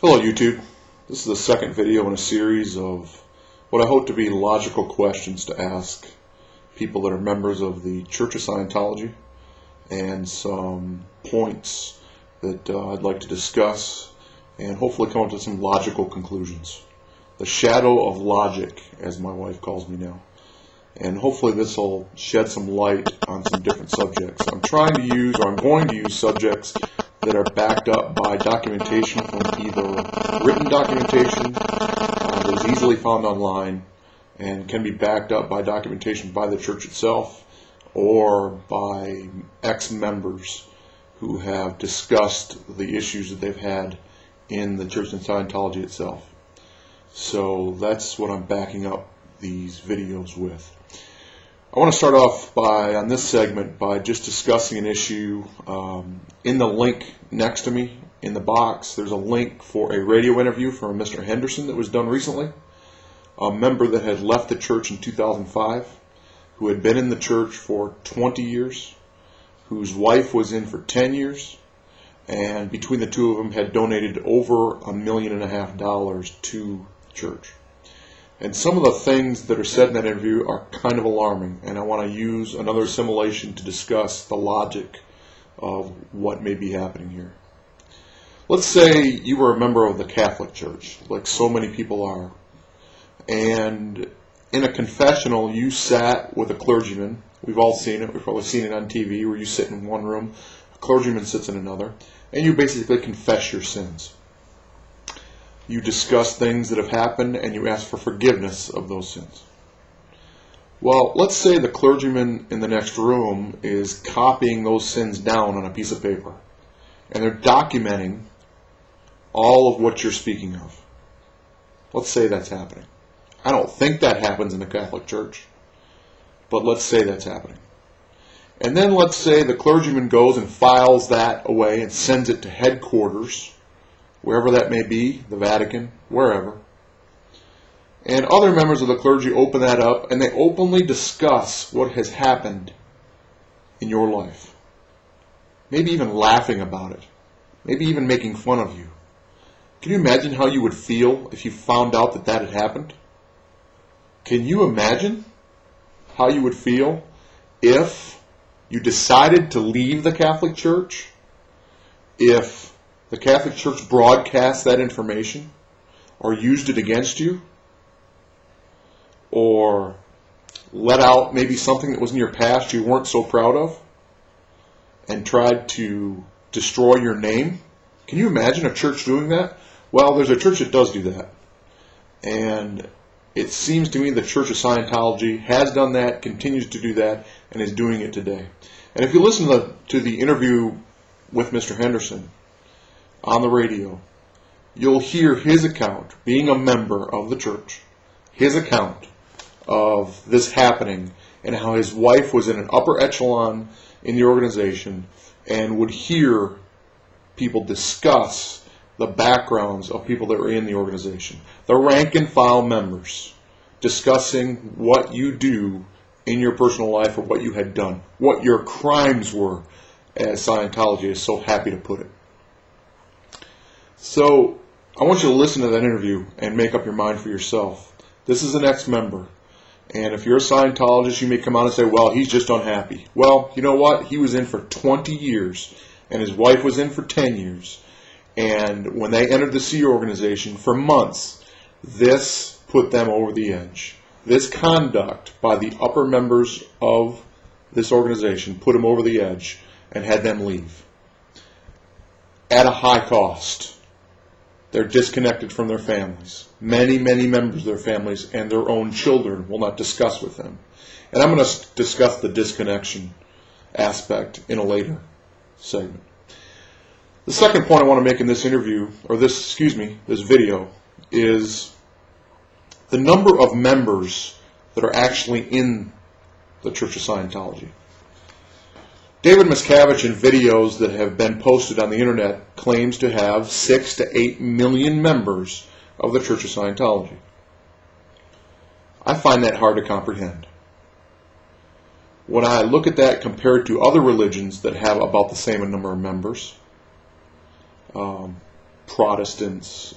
Hello YouTube. This is the second video in a series of what I hope to be logical questions to ask people that are members of the Church of Scientology, and some points that I'd like to discuss and hopefully come up to some logical conclusions. The shadow of logic, as my wife calls me now. And hopefully this will shed some light on some different subjects. I'm going to use subjects that are backed up by documentation from either written documentation that is easily found online and can be backed up by documentation by the church itself or by ex-members who have discussed the issues that they've had in the Church of Scientology itself. So that's what I'm backing up these videos with. I want to start off on this segment by just discussing an issue. In the link next to me in the box, there's a link for a radio interview from Mr. Henderson that was done recently, a member that had left the church in 2005, who had been in the church for 20 years, whose wife was in for 10 years, and between the two of them had donated over $1.5 million to the church. And some of the things that are said in that interview are kind of alarming, and I want to use another assimilation to discuss the logic of what may be happening here. Let's say you were a member of the Catholic Church, like so many people are, and in a confessional you sat with a clergyman. We've all seen it. We've probably seen it on TV where you sit in one room, a clergyman sits in another, and you basically confess your sins. You discuss things that have happened and you ask for forgiveness of those sins. Well, let's say the clergyman in the next room is copying those sins down on a piece of paper, and they're documenting all of what you're speaking of. Let's say that's happening. I don't think that happens in the Catholic Church, but let's say that's happening. And then let's say the clergyman goes and files that away and sends it to headquarters, wherever that may be, the Vatican, wherever. And other members of the clergy open that up and they openly discuss what has happened in your life. Maybe even laughing about it. Maybe even making fun of you. Can you imagine how you would feel if you found out that that had happened? Can you imagine how you would feel if you decided to leave the Catholic Church? If the Catholic Church broadcast that information or used it against you, or let out maybe something that was in your past you weren't so proud of and tried to destroy your name? Can you imagine a church doing that? Well, there's a church that does do that. And it seems to me the Church of Scientology has done that, continues to do that, and is doing it today. And if you listen to the interview with Mr. Henderson on the radio, you'll hear his account, being a member of the church, his account of this happening and how his wife was in an upper echelon in the organization and would hear people discuss the backgrounds of people that were in the organization. The rank and file members discussing what you do in your personal life or what you had done, what your crimes were, as Scientology is so happy to put it. So I want you to listen to that interview and make up your mind for yourself. This is an ex-member. And if you're a Scientologist, you may come out and say, well, he's just unhappy. Well, you know what? He was in for 20 years, and his wife was in for 10 years. And when they entered the Sea organization for months, this put them over the edge. This conduct by the upper members of this organization put them over the edge and had them leave at a high cost. They're disconnected from their families. Many, many members of their families and their own children will not discuss with them. And I'm going to discuss the disconnection aspect in a later segment. The second point I want to make in this interview, or this video, is the number of members that are actually in the Church of Scientology. David Miscavige, in videos that have been posted on the internet, claims to have 6 to 8 million members of the Church of Scientology. I find that hard to comprehend. When I look at that compared to other religions that have about the same number of members, Protestants.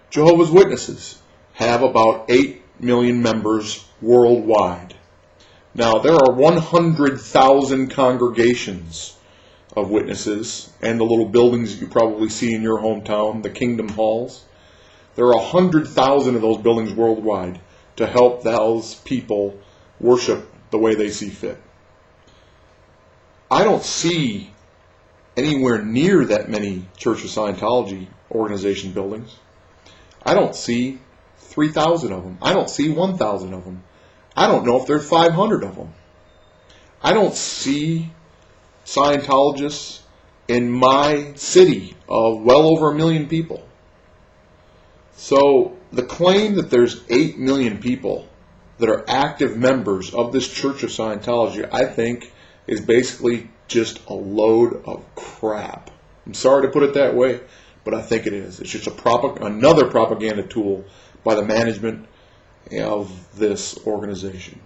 Jehovah's Witnesses have about 8 million members worldwide. Now, there are 100,000 congregations of witnesses, and the little buildings that you probably see in your hometown, the Kingdom Halls. There are 100,000 of those buildings worldwide to help those people worship the way they see fit. I don't see anywhere near that many Church of Scientology organization buildings. I don't see 3,000 of them. I don't see 1,000 of them. I don't know if there's 500 of them. I don't see Scientologists in my city of well over 1 million people. So the claim that there's 8 million people that are active members of this Church of Scientology, I think, is basically just a load of crap. I'm sorry to put it that way, but I think it is. It's just another propaganda tool by the management of this organization.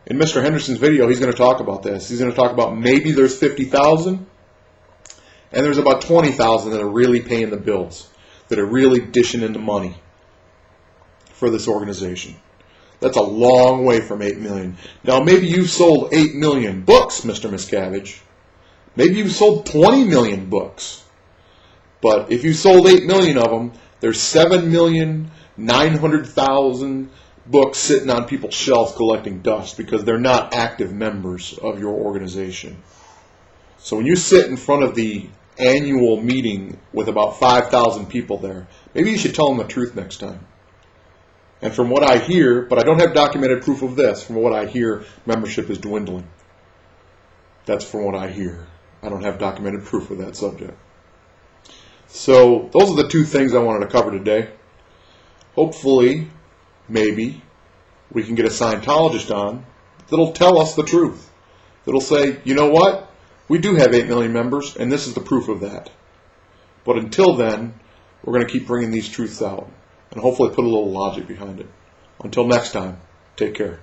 In Mr. Henderson's video, he's going to talk about this. He's going to talk about maybe there's 50,000, and there's about 20,000 that are really paying the bills, that are really dishing in the money for this organization. That's a long way from 8 million. Now, maybe you've sold 8 million books, Mr. Miscavige. Maybe you've sold 20 million books. But if you sold 8 million of them, there's 7,900,000 books sitting on people's shelves collecting dust because they're not active members of your organization. So when you sit in front of the annual meeting with about 5,000 people there, maybe you should tell them the truth next time. And from what I hear, but I don't have documented proof of this, from what I hear, membership is dwindling. That's from what I hear. I don't have documented proof of that subject. So those are the two things I wanted to cover today. Hopefully, maybe, we can get a Scientologist on that'll tell us the truth. That'll say, you know what? We do have 8 million members, and this is the proof of that. But until then, we're going to keep bringing these truths out, and hopefully put a little logic behind it. Until next time, take care.